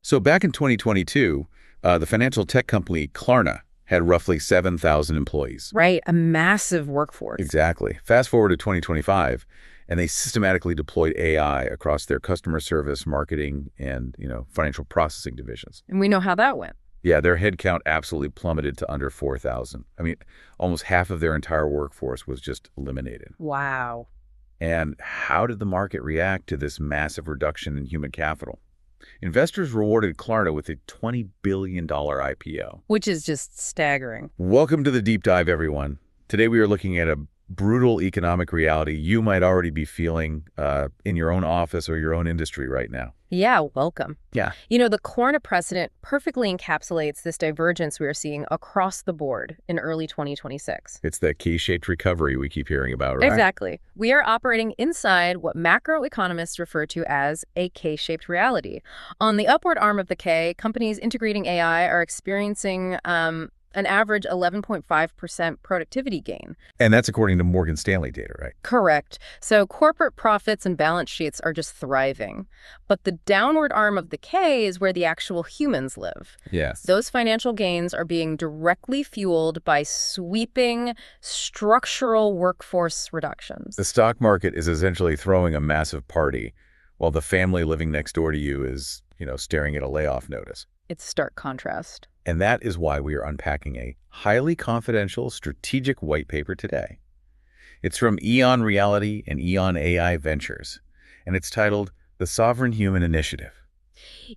So back in 2022, the financial tech company Klarna had roughly 7,000 employees. Right, a massive workforce. Exactly. Fast forward to 2025, and they systematically deployed AI across their customer service, marketing, and financial processing divisions. And we know how that went. Yeah, their headcount absolutely plummeted to under 4,000. I mean, almost half of their entire workforce was just eliminated. Wow. And how did the market react to this massive reduction in human capital? Investors rewarded Klarna with a $20 billion IPO. Which is just staggering. Welcome to the Deep Dive, everyone. Today we are looking at a brutal economic reality you might already be feeling in your own office or your own industry right now. Yeah, welcome. Yeah. The Klarna precedent perfectly encapsulates this divergence we are seeing across the board in early 2026. It's that K-shaped recovery we keep hearing about, right? Exactly. We are operating inside what macroeconomists refer to as a K-shaped reality. On the upward arm of the K, companies integrating AI are experiencing an average 11.5% productivity gain. And that's according to Morgan Stanley data, right? Correct. So corporate profits and balance sheets are just thriving. But the downward arm of the K is where the actual humans live. Yes. Those financial gains are being directly fueled by sweeping structural workforce reductions. The stock market is essentially throwing a massive party while the family living next door to you is, staring at a layoff notice. It's stark contrast. And that is why we are unpacking a highly confidential strategic white paper today. It's from EON Reality and EON AI Ventures, and it's titled The Sovereign Human Initiative.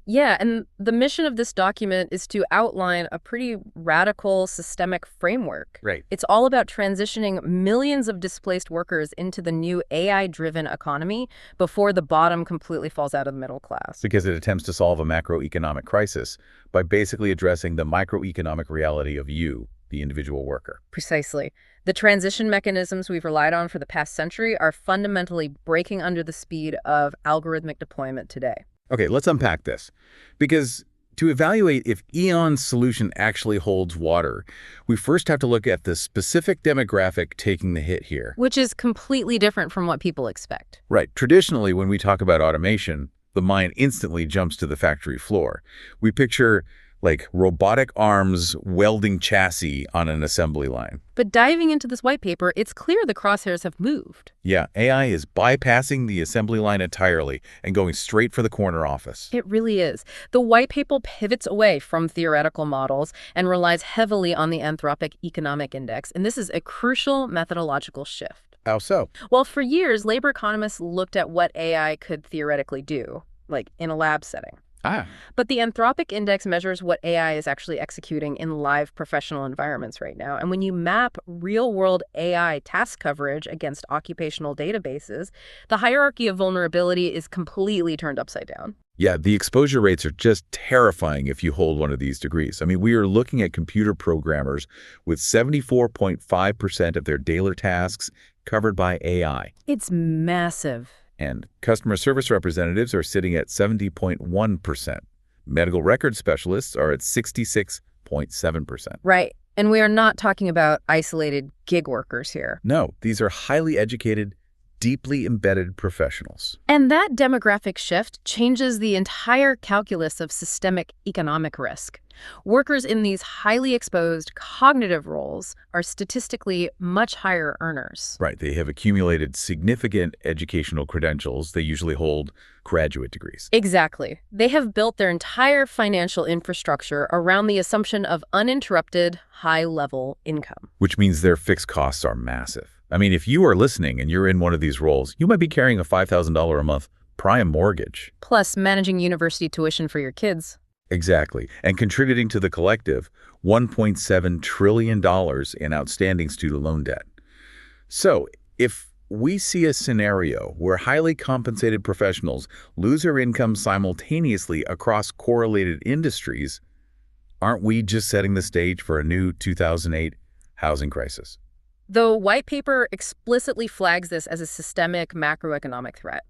Yeah, and the mission of this document is to outline a pretty radical systemic framework. Right. It's all about transitioning millions of displaced workers into the new AI-driven economy before the bottom completely falls out of the middle class. Because it attempts to solve a macroeconomic crisis by basically addressing the microeconomic reality of you, the individual worker. Precisely. The transition mechanisms we've relied on for the past century are fundamentally breaking under the speed of algorithmic deployment today. Okay, let's unpack this. Because to evaluate if EON's solution actually holds water, we first have to look at the specific demographic taking the hit here. Which is completely different from what people expect. Right. Traditionally, when we talk about automation, the mind instantly jumps to the factory floor. We picture robotic arms welding chassis on an assembly line. But diving into this white paper, it's clear the crosshairs have moved. Yeah, AI is bypassing the assembly line entirely and going straight for the corner office. It really is. The white paper pivots away from theoretical models and relies heavily on the Anthropic Economic Index, and this is a crucial methodological shift. How so? Well, for years, labor economists looked at what AI could theoretically do, in a lab setting. But the Anthropic Index measures what AI is actually executing in live professional environments right now. And when you map real-world AI task coverage against occupational databases, the hierarchy of vulnerability is completely turned upside down. Yeah, the exposure rates are just terrifying if you hold one of these degrees. I mean, we are looking at computer programmers with 74.5% of their daily tasks covered by AI. It's massive. And customer service representatives are sitting at 70.1%. Medical record specialists are at 66.7%. Right. And we are not talking about isolated gig workers here. No, these are highly educated, deeply embedded professionals. And that demographic shift changes the entire calculus of systemic economic risk. Workers in these highly exposed cognitive roles are statistically much higher earners. Right. They have accumulated significant educational credentials. They usually hold graduate degrees. Exactly. They have built their entire financial infrastructure around the assumption of uninterrupted, high-level income. Which means their fixed costs are massive. I mean, if you are listening and you're in one of these roles, you might be carrying a $5,000 a month prime mortgage. Plus managing university tuition for your kids. Exactly. And contributing to the collective $1.7 trillion in outstanding student loan debt. So if we see a scenario where highly compensated professionals lose their income simultaneously across correlated industries, aren't we just setting the stage for a new 2008 housing crisis? The white paper explicitly flags this as a systemic macroeconomic threat,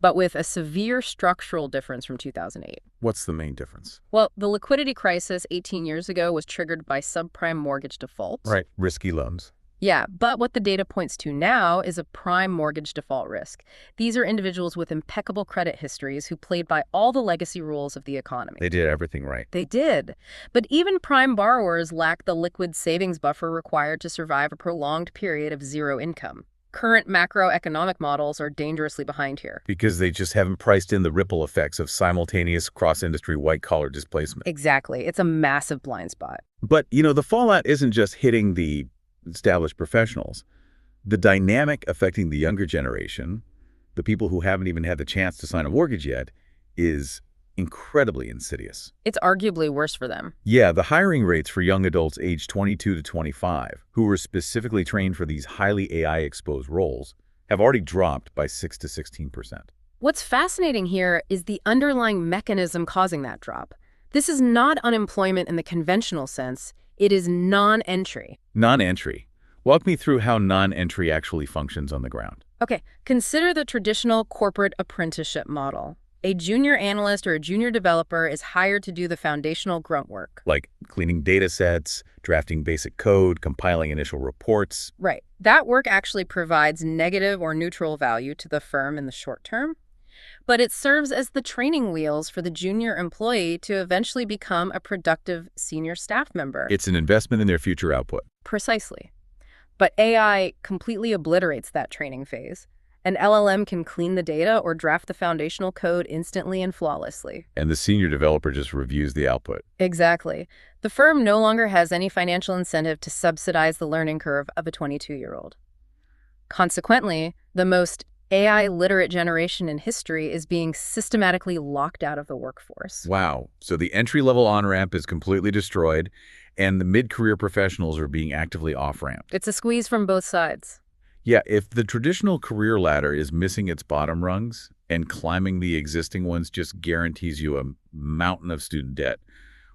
but with a severe structural difference from 2008. What's the main difference? Well, the liquidity crisis 18 years ago was triggered by subprime mortgage defaults. Right, risky loans. Yeah, but what the data points to now is a prime mortgage default risk. These are individuals with impeccable credit histories who played by all the legacy rules of the economy. They did everything right. They did. But even prime borrowers lack the liquid savings buffer required to survive a prolonged period of zero income. Current macroeconomic models are dangerously behind here. Because they just haven't priced in the ripple effects of simultaneous cross-industry white-collar displacement. Exactly. It's a massive blind spot. But, the fallout isn't just hitting the established professionals. The dynamic affecting the younger generation, the people who haven't even had the chance to sign a mortgage yet, is incredibly insidious. It's arguably worse for them. Yeah, the hiring rates for young adults aged 22 to 25, who were specifically trained for these highly AI-exposed roles, have already dropped by 6 to 16%. What's fascinating here is the underlying mechanism causing that drop. This is not unemployment in the conventional sense. It is non-entry. Non-entry. Walk me through how non-entry actually functions on the ground. Okay, consider the traditional corporate apprenticeship model. A junior analyst or a junior developer is hired to do the foundational grunt work. Like cleaning data sets, drafting basic code, compiling initial reports. Right. That work actually provides negative or neutral value to the firm in the short term, but it serves as the training wheels for the junior employee to eventually become a productive senior staff member. It's an investment in their future output. Precisely. But AI completely obliterates that training phase. An LLM can clean the data or draft the foundational code instantly and flawlessly. And the senior developer just reviews the output. Exactly. The firm no longer has any financial incentive to subsidize the learning curve of a 22-year-old. Consequently, the most AI-literate generation in history is being systematically locked out of the workforce. Wow. So the entry-level on-ramp is completely destroyed, and the mid-career professionals are being actively off-ramped. It's a squeeze from both sides. Yeah, if the traditional career ladder is missing its bottom rungs and climbing the existing ones just guarantees you a mountain of student debt,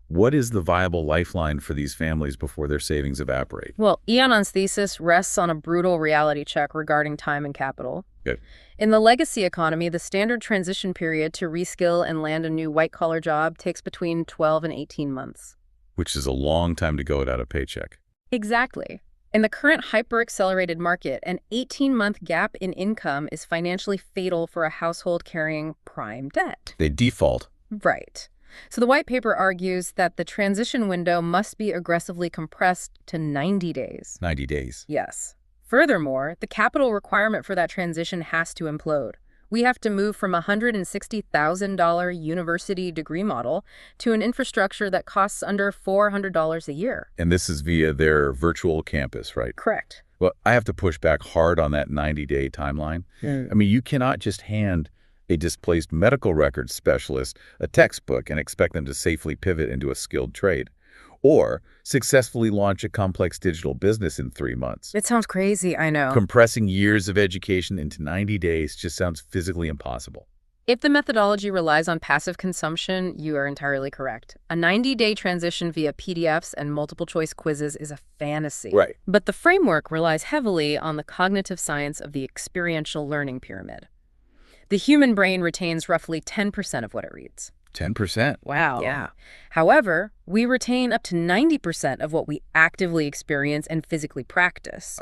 what is the viable lifeline for these families before their savings evaporate? Well, EON's thesis rests on a brutal reality check regarding time and capital. Good. In the legacy economy, the standard transition period to reskill and land a new white-collar job takes between 12 and 18 months. Which is a long time to go without a paycheck. Exactly. In the current hyper-accelerated market, an 18-month gap in income is financially fatal for a household carrying prime debt. They default. Right. So the white paper argues that the transition window must be aggressively compressed to 90 days. 90 days. Yes. Furthermore, the capital requirement for that transition has to implode. We have to move from a $160,000 university degree model to an infrastructure that costs under $400 a year. And this is via their virtual campus, right? Correct. Well, I have to push back hard on that 90-day timeline. I mean, you cannot just hand a displaced medical records specialist a textbook and expect them to safely pivot into a skilled trade, or successfully launch a complex digital business in 3 months. It sounds crazy, I know. Compressing years of education into 90 days just sounds physically impossible. If the methodology relies on passive consumption, you are entirely correct. A 90-day transition via PDFs and multiple-choice quizzes is a fantasy. Right. But the framework relies heavily on the cognitive science of the experiential learning pyramid. The human brain retains roughly 10% of what it reads. 10%? Wow. Yeah. However, we retain up to 90% of what we actively experience and physically practice.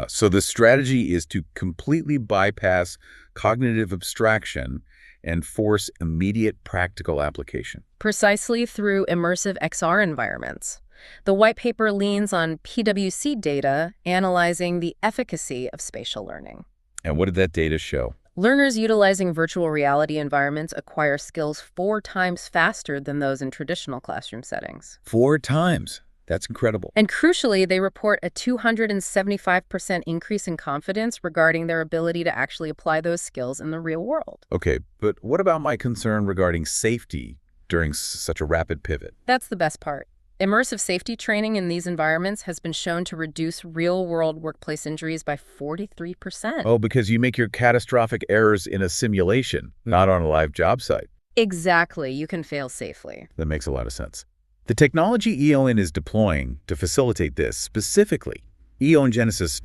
So the strategy is to completely bypass cognitive abstraction and force immediate practical application. Precisely through immersive XR environments. The white paper leans on PwC data analyzing the efficacy of spatial learning. And what did that data show? Learners utilizing virtual reality environments acquire skills 4 times faster than those in traditional classroom settings. 4 times. That's incredible. And crucially, they report a 275% increase in confidence regarding their ability to actually apply those skills in the real world. Okay, but what about my concern regarding safety during such a rapid pivot? That's the best part. Immersive safety training in these environments has been shown to reduce real-world workplace injuries by 43%. Oh, because you make your catastrophic errors in a simulation, not on a live job site. Exactly. You can fail safely. That makes a lot of sense. The technology EON is deploying to facilitate this, specifically EON Genesis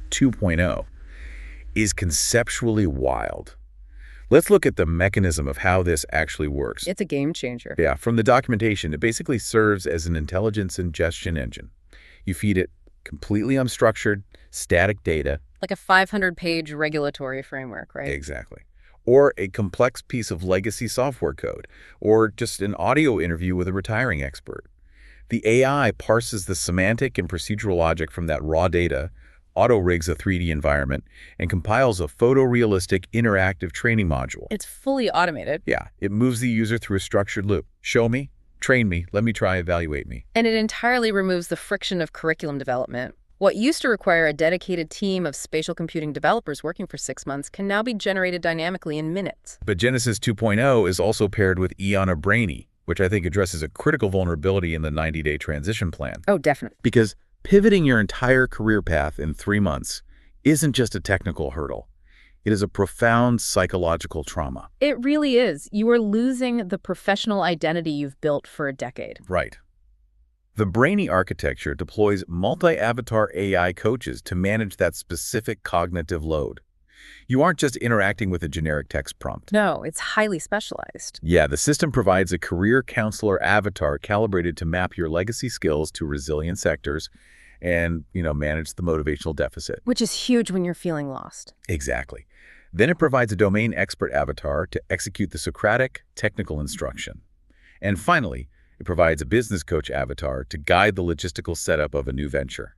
2.0, is conceptually wild. Let's look at the mechanism of how this actually works. It's a game changer. Yeah, from the documentation, it basically serves as an intelligence ingestion engine. You feed it completely unstructured, static data. Like a 500-page regulatory framework, right? Exactly. Or a complex piece of legacy software code, or just an audio interview with a retiring expert. The AI parses the semantic and procedural logic from that raw data, auto-rigs a 3D environment, and compiles a photorealistic interactive training module. It's fully automated. Yeah, it moves the user through a structured loop. Show me, train me, let me try, evaluate me. And it entirely removes the friction of curriculum development. What used to require a dedicated team of spatial computing developers working for 6 months can now be generated dynamically in minutes. But Genesis 2.0 is also paired with EON Reality, which I think addresses a critical vulnerability in the 90-day transition plan. Oh, definitely. Because pivoting your entire career path in 3 months isn't just a technical hurdle. It is a profound psychological trauma. It really is. You are losing the professional identity you've built for a decade. Right. The Brainy architecture deploys multi-avatar AI coaches to manage that specific cognitive load. You aren't just interacting with a generic text prompt. No, it's highly specialized. Yeah, the system provides a career counselor avatar calibrated to map your legacy skills to resilient sectors and, manage the motivational deficit. Which is huge when you're feeling lost. Exactly. Then it provides a domain expert avatar to execute the Socratic technical instruction. And finally, it provides a business coach avatar to guide the logistical setup of a new venture.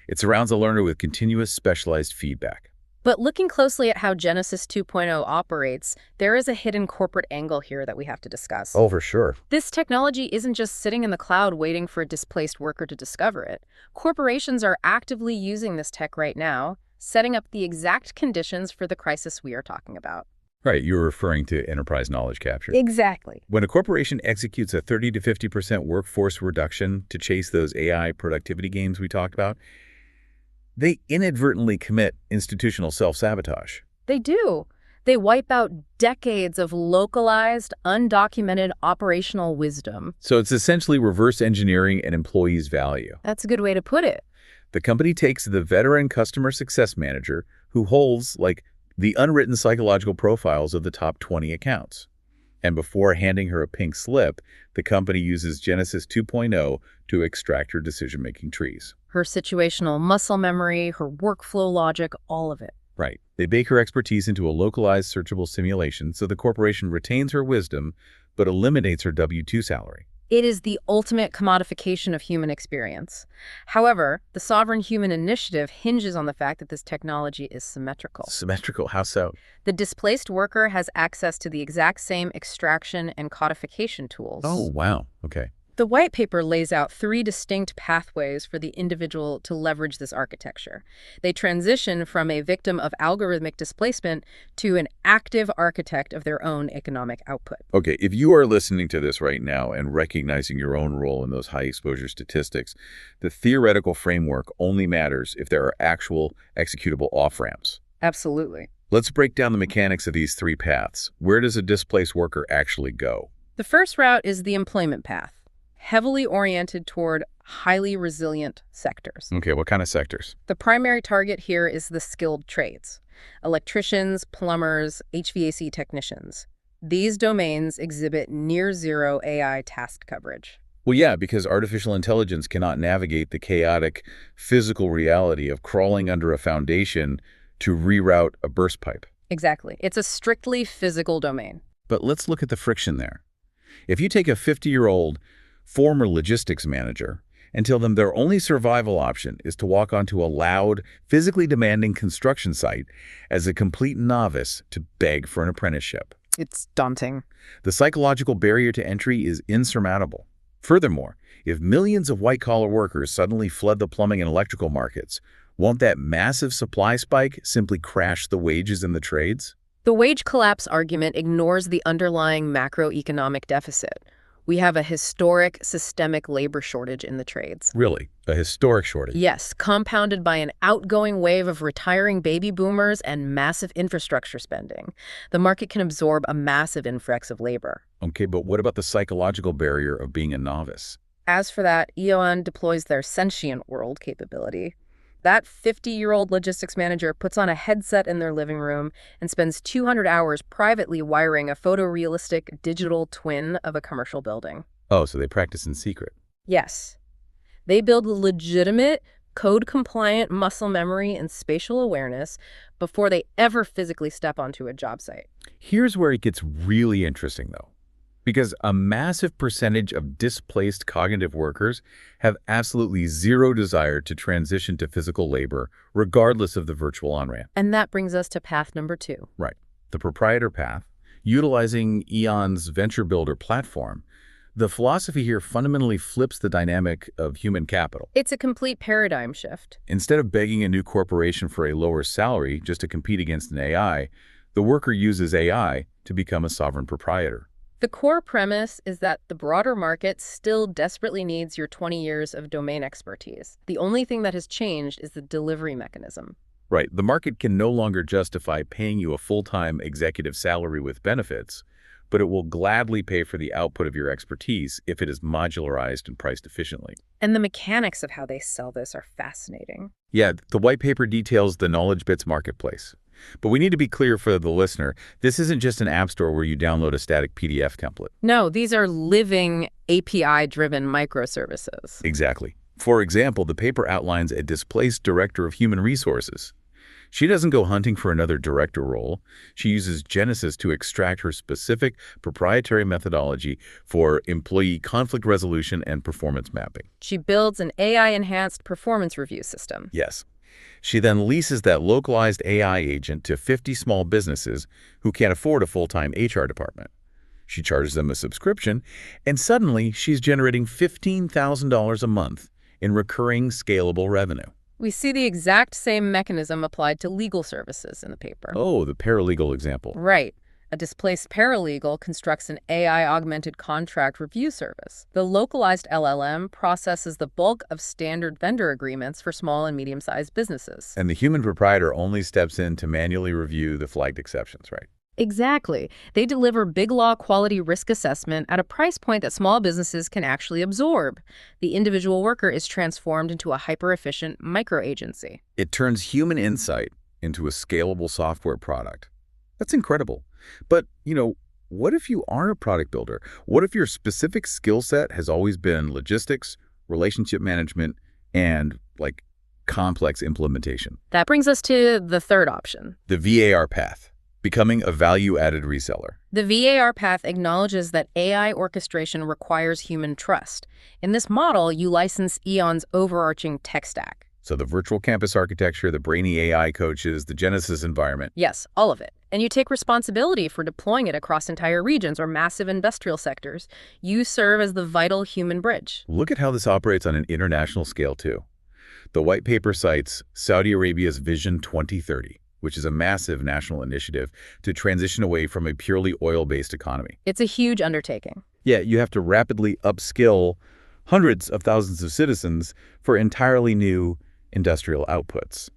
It surrounds the learner with continuous specialized feedback. But looking closely at how Genesis 2.0 operates, there is a hidden corporate angle here that we have to discuss. Oh, for sure. This technology isn't just sitting in the cloud waiting for a displaced worker to discover it. Corporations are actively using this tech right now, setting up the exact conditions for the crisis we are talking about. Right, you're referring to enterprise knowledge capture. Exactly. When a corporation executes a 30 to 50% workforce reduction to chase those AI productivity gains we talked about, they inadvertently commit institutional self-sabotage. They do. They wipe out decades of localized, undocumented operational wisdom. So it's essentially reverse engineering an employee's value. That's a good way to put it. The company takes the veteran customer success manager who holds, the unwritten psychological profiles of the top 20 accounts. And before handing her a pink slip, the company uses Genesis 2.0 to extract her decision-making trees. Her situational muscle memory, her workflow logic, all of it. Right. They bake her expertise into a localized searchable simulation so the corporation retains her wisdom but eliminates her W-2 salary. It is the ultimate commodification of human experience. However, the sovereign human initiative hinges on the fact that this technology is symmetrical. Symmetrical? How so? The displaced worker has access to the exact same extraction and codification tools. Oh, wow. Okay. The white paper lays out 3 distinct pathways for the individual to leverage this architecture. They transition from a victim of algorithmic displacement to an active architect of their own economic output. Okay, if you are listening to this right now and recognizing your own role in those high-exposure statistics, the theoretical framework only matters if there are actual executable off-ramps. Absolutely. Let's break down the mechanics of these 3 paths. Where does a displaced worker actually go? The first route is the employment path, heavily oriented toward highly resilient sectors. Okay, what kind of sectors? The primary target here is the skilled trades: electricians, plumbers, HVAC technicians. These domains exhibit near-zero AI task coverage. Well, yeah, because artificial intelligence cannot navigate the chaotic physical reality of crawling under a foundation to reroute a burst pipe. Exactly. It's a strictly physical domain. But let's look at the friction there. If you take a 50-year-old former logistics manager and tell them their only survival option is to walk onto a loud, physically demanding construction site as a complete novice to beg for an apprenticeship. It's daunting. The psychological barrier to entry is insurmountable. Furthermore, if millions of white-collar workers suddenly flood the plumbing and electrical markets, won't that massive supply spike simply crash the wages in the trades? The wage collapse argument ignores the underlying macroeconomic deficit. We have a historic systemic labor shortage in the trades. Really? A historic shortage? Yes, compounded by an outgoing wave of retiring baby boomers and massive infrastructure spending. The market can absorb a massive influx of labor. Okay, but what about the psychological barrier of being a novice? As for that, EON deploys their sentient world capability. That 50-year-old logistics manager puts on a headset in their living room and spends 200 hours privately wiring a photorealistic digital twin of a commercial building. Oh, so they practice in secret. Yes. They build legitimate, code-compliant muscle memory and spatial awareness before they ever physically step onto a job site. Here's where it gets really interesting, though. Because a massive percentage of displaced cognitive workers have absolutely zero desire to transition to physical labor, regardless of the virtual on-ramp. And that brings us to path number 2. Right. The proprietor path, utilizing EON's Venture Builder platform. The philosophy here fundamentally flips the dynamic of human capital. It's a complete paradigm shift. Instead of begging a new corporation for a lower salary just to compete against an AI, the worker uses AI to become a sovereign proprietor. The core premise is that the broader market still desperately needs your 20 years of domain expertise. The only thing that has changed is the delivery mechanism. Right. The market can no longer justify paying you a full-time executive salary with benefits, but it will gladly pay for the output of your expertise if it is modularized and priced efficiently. And the mechanics of how they sell this are fascinating. Yeah, the white paper details the Knowledge Bits marketplace. But we need to be clear for the listener, this isn't just an app store where you download a static PDF template. No, these are living API-driven microservices. Exactly. For example, the paper outlines a displaced director of human resources. She doesn't go hunting for another director role. She uses Genesis to extract her specific proprietary methodology for employee conflict resolution and performance mapping. She builds an AI-enhanced performance review system. Yes. She then leases that localized AI agent to 50 small businesses who can't afford a full-time HR department. She charges them a subscription, and suddenly she's generating $15,000 a month in recurring scalable revenue. We see the exact same mechanism applied to legal services in the paper. Oh, the paralegal example. Right. A displaced paralegal constructs an AI-augmented contract review service. The localized LLM processes the bulk of standard vendor agreements for small and medium-sized businesses. And the human proprietor only steps in to manually review the flagged exceptions, right? Exactly. They deliver big law quality risk assessment at a price point that small businesses can actually absorb. The individual worker is transformed into a hyper-efficient micro-agency. It turns human insight into a scalable software product. That's incredible. But, what if you aren't a product builder? What if your specific skill set has always been logistics, relationship management, and, complex implementation? That brings us to the third option. The VAR path. Becoming a value-added reseller. The VAR path acknowledges that AI orchestration requires human trust. In this model, you license EON's overarching tech stack. So the virtual campus architecture, the brainy AI coaches, the Genesis environment. Yes, all of it. And you take responsibility for deploying it across entire regions or massive industrial sectors. You serve as the vital human bridge. Look at how this operates on an international scale, too. The white paper cites Saudi Arabia's Vision 2030. Which is a massive national initiative to transition away from a purely oil-based economy. It's a huge undertaking. Yeah, you have to rapidly upskill hundreds of thousands of citizens for entirely new industrial outputs.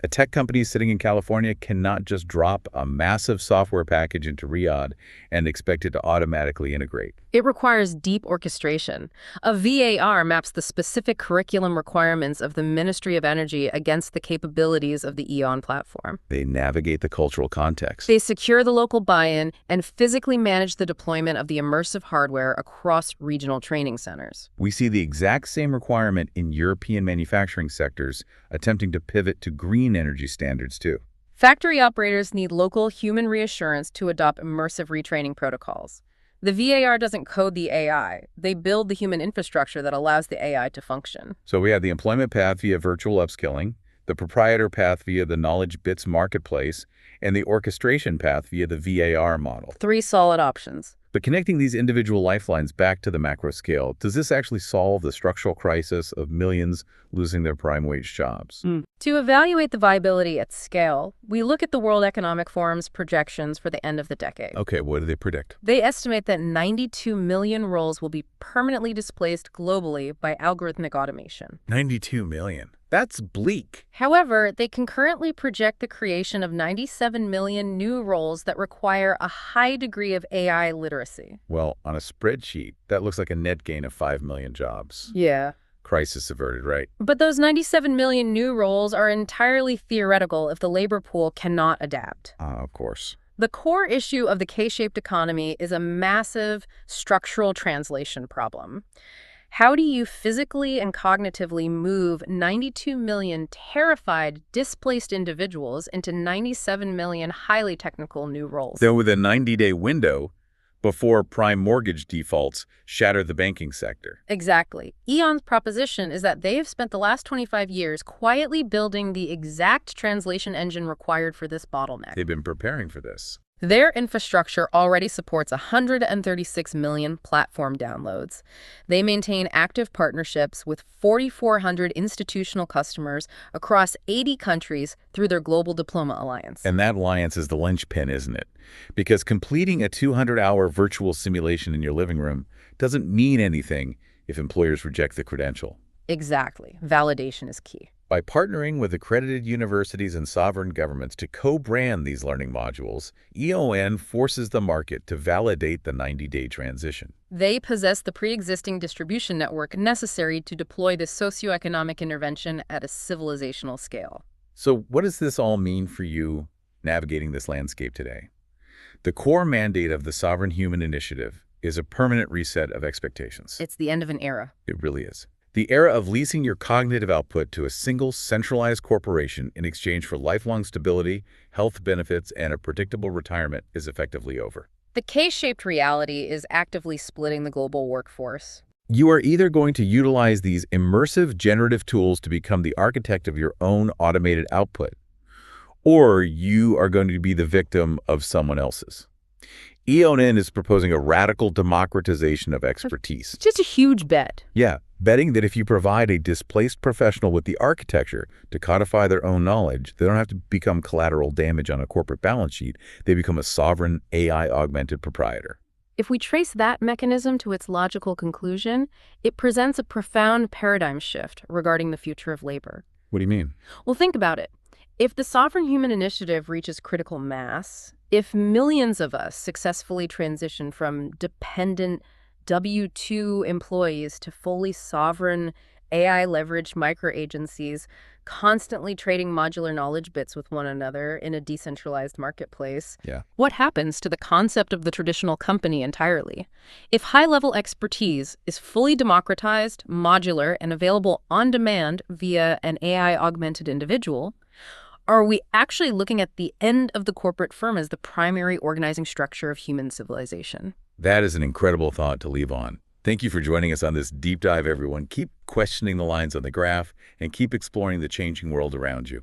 A tech company sitting in California cannot just drop a massive software package into Riyadh and expect it to automatically integrate. It requires deep orchestration. A VAR maps the specific curriculum requirements of the Ministry of Energy against the capabilities of the EON platform. They navigate the cultural context. They secure the local buy-in and physically manage the deployment of the immersive hardware across regional training centers. We see the exact same requirement in European manufacturing sectors attempting to pivot to green energy standards too. Factory operators need local human reassurance to adopt immersive retraining protocols. The VAR doesn't code the AI. They build the human infrastructure that allows the AI to function. So we have the employment path via virtual upskilling, the proprietor path via the Knowledge Bits marketplace, and the orchestration path via the VAR model. 3 solid options. But connecting these individual lifelines back to the macro scale, does this actually solve the structural crisis of millions losing their prime wage jobs? To evaluate the viability at scale, we look at the World Economic Forum's projections for the end of the decade. Okay, what do they predict? They estimate that 92 million roles will be permanently displaced globally by algorithmic automation. 92 million. That's bleak. However, they concurrently project the creation of 97 million new roles that require a high degree of AI literacy. Well, on a spreadsheet, that looks like a net gain of 5 million jobs. Yeah. Crisis averted, right? But those 97 million new roles are entirely theoretical if the labor pool cannot adapt. Of course. The core issue of the K-shaped economy is a massive structural translation problem. How do you physically and cognitively move 92 million terrified, displaced individuals into 97 million highly technical new roles? Though with a 90-day window before prime mortgage defaults shatter the banking sector. Exactly. EON's proposition is that they have spent the last 25 years quietly building the exact translation engine required for this bottleneck. They've been preparing for this. Their infrastructure already supports 136 million platform downloads. They maintain active partnerships with 4,400 institutional customers across 80 countries through their global Diploma Alliance. And that alliance is the linchpin, isn't it? Because completing a 200-hour virtual simulation in your living room doesn't mean anything if employers reject the credential. Exactly. Validation is key. By partnering with accredited universities and sovereign governments to co-brand these learning modules, EON forces the market to validate the 90-day transition. They possess the pre-existing distribution network necessary to deploy this socioeconomic intervention at a civilizational scale. So what does this all mean for you navigating this landscape today? The core mandate of the Sovereign Human Initiative is a permanent reset of expectations. It's the end of an era. It really is. The era of leasing your cognitive output to a single centralized corporation in exchange for lifelong stability, health benefits, and a predictable retirement is effectively over. The K-shaped reality is actively splitting the global workforce. You are either going to utilize these immersive generative tools to become the architect of your own automated output, or you are going to be the victim of someone else's. EON is proposing a radical democratization of expertise. Just a huge bet. Yeah, betting that if you provide a displaced professional with the architecture to codify their own knowledge, they don't have to become collateral damage on a corporate balance sheet. They become a sovereign AI-augmented proprietor. If we trace that mechanism to its logical conclusion, it presents a profound paradigm shift regarding the future of labor. What do you mean? Well, think about it. If the Sovereign Human Initiative reaches critical mass, if millions of us successfully transition from dependent W-2 employees to fully sovereign AI-leveraged micro-agencies, constantly trading modular knowledge bits with one another in a decentralized marketplace, what happens to the concept of the traditional company entirely? If high-level expertise is fully democratized, modular, and available on demand via an AI-augmented individual, are we actually looking at the end of the corporate firm as the primary organizing structure of human civilization? That is an incredible thought to leave on. Thank you for joining us on this deep dive, everyone. Keep questioning the lines on the graph and keep exploring the changing world around you.